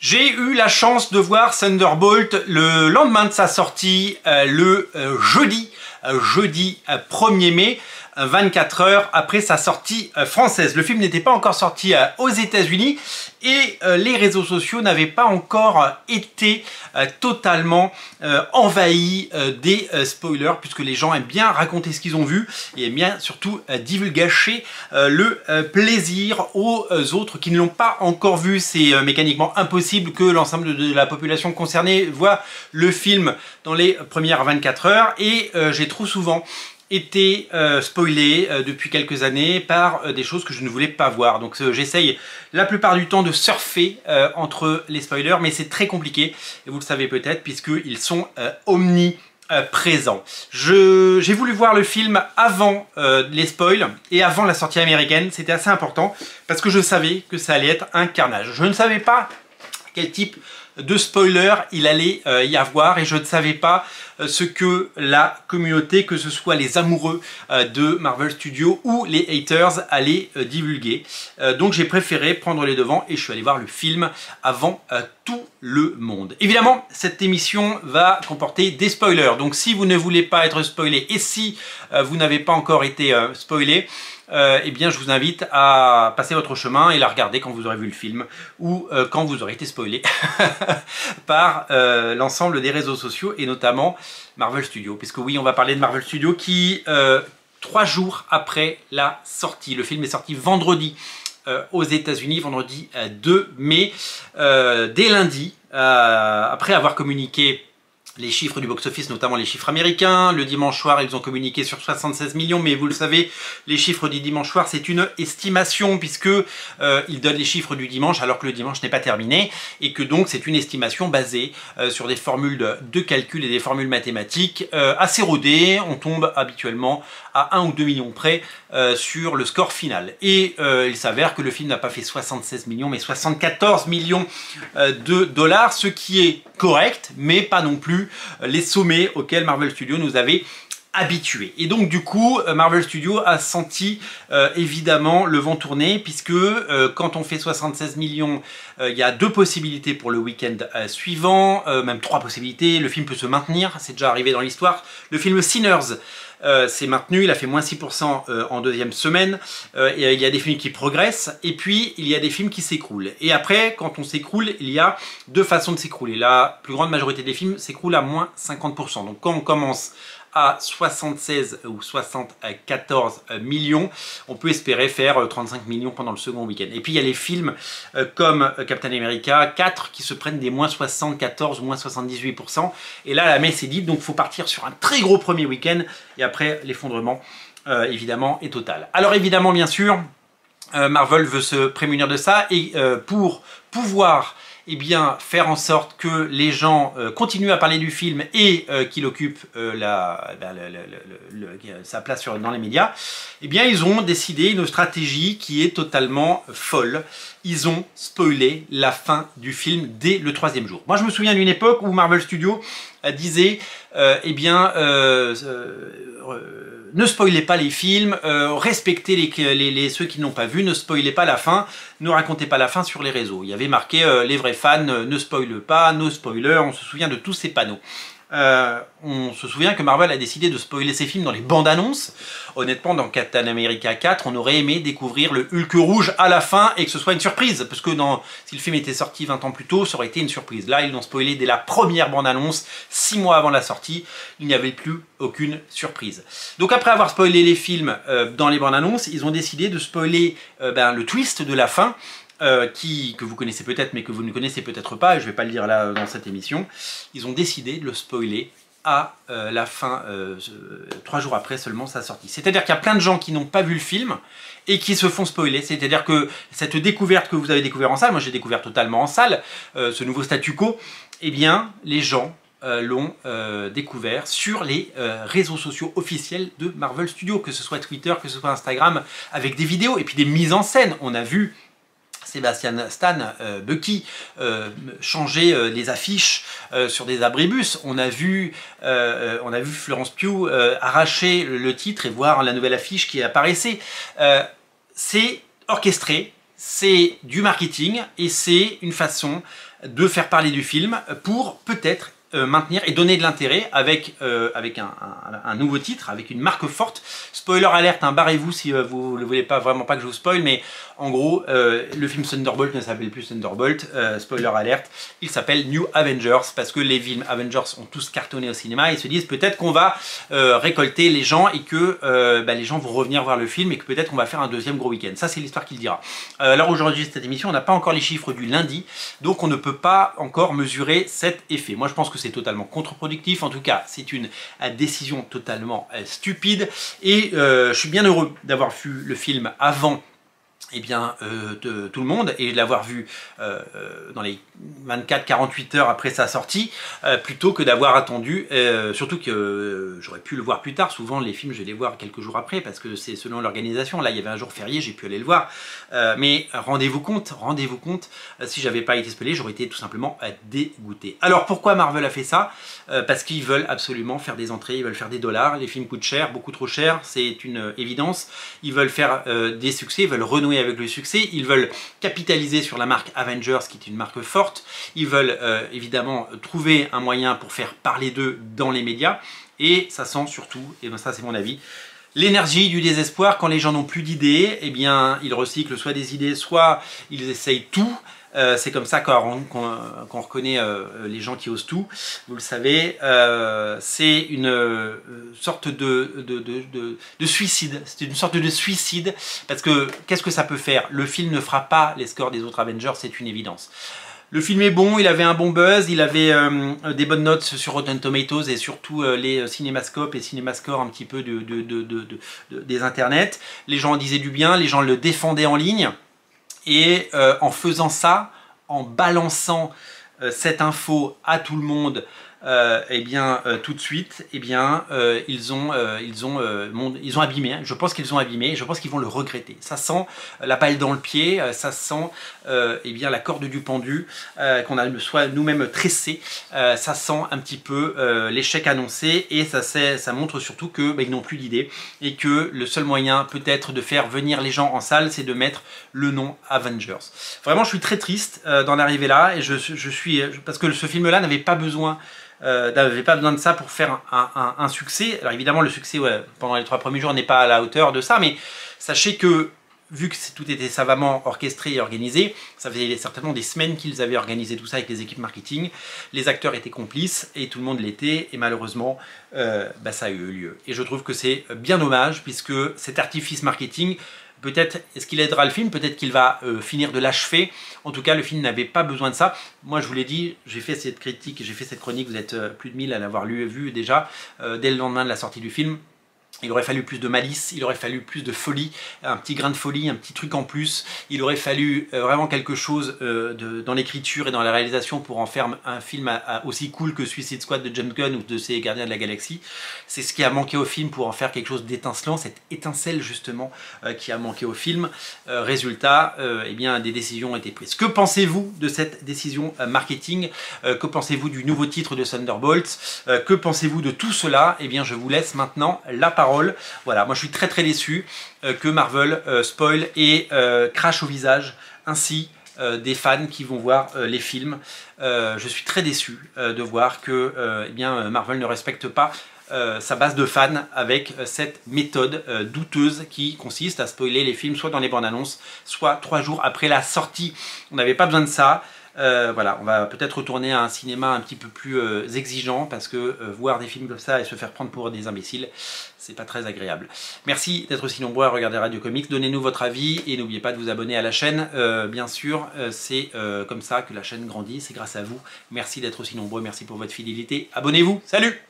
J'ai eu la chance de voir Thunderbolt le lendemain de sa sortie, le jeudi 1er mai, 24 heures après sa sortie française. Le film n'était pas encore sorti aux États-Unis et les réseaux sociaux n'avaient pas encore été totalement envahis des spoilers, puisque les gens aiment bien raconter ce qu'ils ont vu et aiment bien surtout divulgacher le plaisir aux autres qui ne l'ont pas encore vu. C'est mécaniquement impossible que l'ensemble de la population concernée voit le film dans les premières 24 heures et j'ai trop souvent été spoilé depuis quelques années par des choses que je ne voulais pas voir. Donc j'essaye la plupart du temps de surfer entre les spoilers, mais c'est très compliqué, et vous le savez peut-être, puisqu'ils sont omniprésents. J'ai voulu voir le film avant les spoils et avant la sortie américaine. C'était assez important parce que je savais que ça allait être un carnage. Je ne savais pas quel type de spoiler il allait y avoir, et je ne savais pas ce que la communauté, que ce soit les amoureux de Marvel Studios ou les haters, allaient divulguer. Donc j'ai préféré prendre les devants et je suis allé voir le film avant tout le monde. Évidemment, cette émission va comporter des spoilers, donc si vous ne voulez pas être spoilé et si vous n'avez pas encore été spoilé, eh bien je vous invite à passer votre chemin et la regarder quand vous aurez vu le film ou quand vous aurez été spoilé par l'ensemble des réseaux sociaux et notamment Marvel Studios, puisque oui, on va parler de Marvel Studios qui 3 jours après la sortie, le film est sorti vendredi aux États-Unis, vendredi 2 mai, dès lundi, après avoir communiqué les chiffres du box-office, notamment les chiffres américains. Le dimanche soir, ils ont communiqué sur 76 millions, mais vous le savez, les chiffres du dimanche soir, c'est une estimation, puisque ils donnent les chiffres du dimanche alors que le dimanche n'est pas terminé, et que donc c'est une estimation basée sur des formules de calcul et des formules mathématiques assez rodées. On tombe habituellement à 1 ou 2 millions près sur le score final. Et il s'avère que le film n'a pas fait 76 millions, mais 74 millions de dollars, ce qui est correct, mais pas non plus les sommets auxquels Marvel Studios nous avait habitués. Et donc du coup, Marvel Studios a senti évidemment le vent tourner, puisque quand on fait 76 millions, il y a 2 possibilités pour le week-end suivant, même 3 possibilités. Le film peut se maintenir, c'est déjà arrivé dans l'histoire. Le film Sinners s'est maintenu, il a fait moins 6% en 2e semaine, et il y a des films qui progressent, et puis il y a des films qui s'écroulent. Et après, quand on s'écroule, il y a 2 façons de s'écrouler. La plus grande majorité des films s'écroulent à moins 50%. Donc quand on commence à 76 ou 74 millions, on peut espérer faire 35 millions pendant le second week-end. Et puis il y a les films comme Captain America 4 qui se prennent des moins 74 ou moins 78%. Et là, la messe est dite, donc il faut partir sur un très gros premier week-end, et après l'effondrement évidemment est total. Alors évidemment, bien sûr, Marvel veut se prémunir de ça, et pour pouvoir faire en sorte que les gens continuent à parler du film et qu'il occupe sa place dans les médias, ils ont décidé une stratégie qui est totalement folle. Ils ont spoilé la fin du film dès le 3e jour. Moi, je me souviens d'une époque où Marvel Studios disait ne spoilez pas les films, respectez ceux qui n'ont pas vu, ne spoilez pas la fin, ne racontez pas la fin sur les réseaux. Il y avait marqué les vrais fans ne spoilent pas, no spoiler, on se souvient de tous ces panneaux. On se souvient que Marvel a décidé de spoiler ses films dans les bandes annonces. Honnêtement, dans Captain America 4, on aurait aimé découvrir le Hulk rouge à la fin et que ce soit une surprise, parce que si le film était sorti 20 ans plus tôt, ça aurait été une surprise. Là, ils l'ont spoilé dès la première bande annonce, 6 mois avant la sortie, il n'y avait plus aucune surprise. Donc après avoir spoilé les films dans les bandes annonces, ils ont décidé de spoiler le twist de la fin, que vous connaissez peut-être mais que vous ne connaissez peut-être pas, et je ne vais pas le dire là dans cette émission. Ils ont décidé de le spoiler à la fin, 3 jours après seulement sa sortie. C'est-à-dire qu'il y a plein de gens qui n'ont pas vu le film et qui se font spoiler. C'est-à-dire que cette découverte que vous avez découvert en salle, moi j'ai découvert totalement en salle, ce nouveau statu quo, les gens l'ont découvert sur les réseaux sociaux officiels de Marvel Studios, que ce soit Twitter, que ce soit Instagram, avec des vidéos et puis des mises en scène. On a vu Sebastian Stan, Bucky, changer les affiches sur des abribus. On a vu Florence Pugh arracher le titre et voir la nouvelle affiche qui apparaissait. C'est orchestré, c'est du marketing et c'est une façon de faire parler du film pour peut-être maintenir et donner de l'intérêt avec un nouveau titre, avec une marque forte. Spoiler alerte, hein, barrez-vous si vous ne voulez pas vraiment pas que je vous spoil, mais en gros, le film Thunderbolt ne s'appelle plus Thunderbolt, spoiler alerte, il s'appelle New Avengers, parce que les films Avengers ont tous cartonné au cinéma, et ils se disent peut-être qu'on va récolter les gens et que les gens vont revenir voir le film et que peut-être on va faire un deuxième gros week-end. Ça, c'est l'histoire qu'il dira. Alors aujourd'hui, cette émission, on n'a pas encore les chiffres du lundi, donc on ne peut pas encore mesurer cet effet. Moi, je pense que c'est totalement contre-productif. En tout cas, c'est une décision totalement stupide. Et je suis bien heureux d'avoir vu le film avant de tout le monde et de l'avoir vu dans les 24-48 heures après sa sortie, plutôt que d'avoir attendu, surtout que j'aurais pu le voir plus tard. Souvent les films je vais les voir quelques jours après parce que c'est selon l'organisation. Là il y avait un jour férié, j'ai pu aller le voir, mais rendez-vous compte, si j'avais pas été spoilé, j'aurais été tout simplement dégoûté. Alors pourquoi Marvel a fait ça? Parce qu'ils veulent absolument faire des entrées, ils veulent faire des dollars, les films coûtent cher, beaucoup trop cher, c'est une évidence. Ils veulent faire des succès, ils veulent renouer avec le succès, ils veulent capitaliser sur la marque Avengers qui est une marque forte, ils veulent évidemment trouver un moyen pour faire parler d'eux dans les médias, et ça sent surtout, et ben ça c'est mon avis, l'énergie du désespoir. Quand les gens n'ont plus d'idées, eh bien ils recyclent soit des idées, soit ils essayent tout. C'est comme ça qu'on reconnaît les gens qui osent tout, vous le savez. C'est une sorte de suicide, c'est une sorte de suicide, parce que qu'est-ce que ça peut faire? Le film ne fera pas les scores des autres Avengers, c'est une évidence. Le film est bon, il avait un bon buzz, il avait des bonnes notes sur Rotten Tomatoes et surtout les cinémascopes et cinémascores un petit peu des internets. Les gens en disaient du bien, les gens le défendaient en ligne. Et en faisant ça, en balançant cette info à tout le monde, tout de suite, ils ont abîmé. Hein. Je pense qu'ils ont abîmé. Je pense qu'ils vont le regretter. Ça sent la balle dans le pied. Ça sent la corde du pendu qu'on a soit nous-mêmes tressé. Ça sent un petit peu l'échec annoncé, et ça montre surtout que ils n'ont plus d'idée et que le seul moyen peut-être de faire venir les gens en salle, c'est de mettre le nom Avengers. Vraiment, je suis très triste d'en arriver là, et parce que ce film-là n'avait pas besoin de ça pour faire un succès. Alors évidemment le succès pendant les 3 premiers jours n'est pas à la hauteur de ça, mais sachez que vu que tout était savamment orchestré et organisé, ça faisait certainement des semaines qu'ils avaient organisé tout ça avec les équipes marketing, les acteurs étaient complices et tout le monde l'était, et malheureusement ça a eu lieu. Et je trouve que c'est bien dommage, puisque cet artifice marketing, peut-être, est-ce qu'il aidera le film? Peut-être qu'il va finir de l'achever. En tout cas, le film n'avait pas besoin de ça. Moi, je vous l'ai dit, j'ai fait cette critique, j'ai fait cette chronique, vous êtes plus de 1000 à l'avoir vu déjà, dès le lendemain de la sortie du film. Il aurait fallu plus de malice, il aurait fallu plus de folie, un petit grain de folie, un petit truc en plus. Il aurait fallu vraiment quelque chose dans l'écriture et dans la réalisation pour en faire un film aussi cool que Suicide Squad de James Gunn ou de ses Gardiens de la Galaxie. C'est ce qui a manqué au film pour en faire quelque chose d'étincelant, cette étincelle justement qui a manqué au film. Résultat, des décisions ont été prises. Que pensez-vous de cette décision marketing? Que pensez-vous du nouveau titre de Thunderbolt? Que pensez-vous de tout cela? Je vous laisse maintenant la parole. Voilà, moi je suis très déçu que Marvel spoil et crache au visage ainsi des fans qui vont voir les films. Je suis très déçu de voir que Marvel ne respecte pas sa base de fans avec cette méthode douteuse qui consiste à spoiler les films soit dans les bandes annonces, soit 3 jours après la sortie. On n'avait pas besoin de ça. Voilà, on va peut-être retourner à un cinéma un petit peu plus exigeant, parce que voir des films comme ça et se faire prendre pour des imbéciles, c'est pas très agréable. Merci d'être aussi nombreux à regarder Radio Comics, donnez-nous votre avis et n'oubliez pas de vous abonner à la chaîne. Bien sûr, c'est comme ça que la chaîne grandit, c'est grâce à vous. Merci d'être aussi nombreux, merci pour votre fidélité. Abonnez-vous, salut!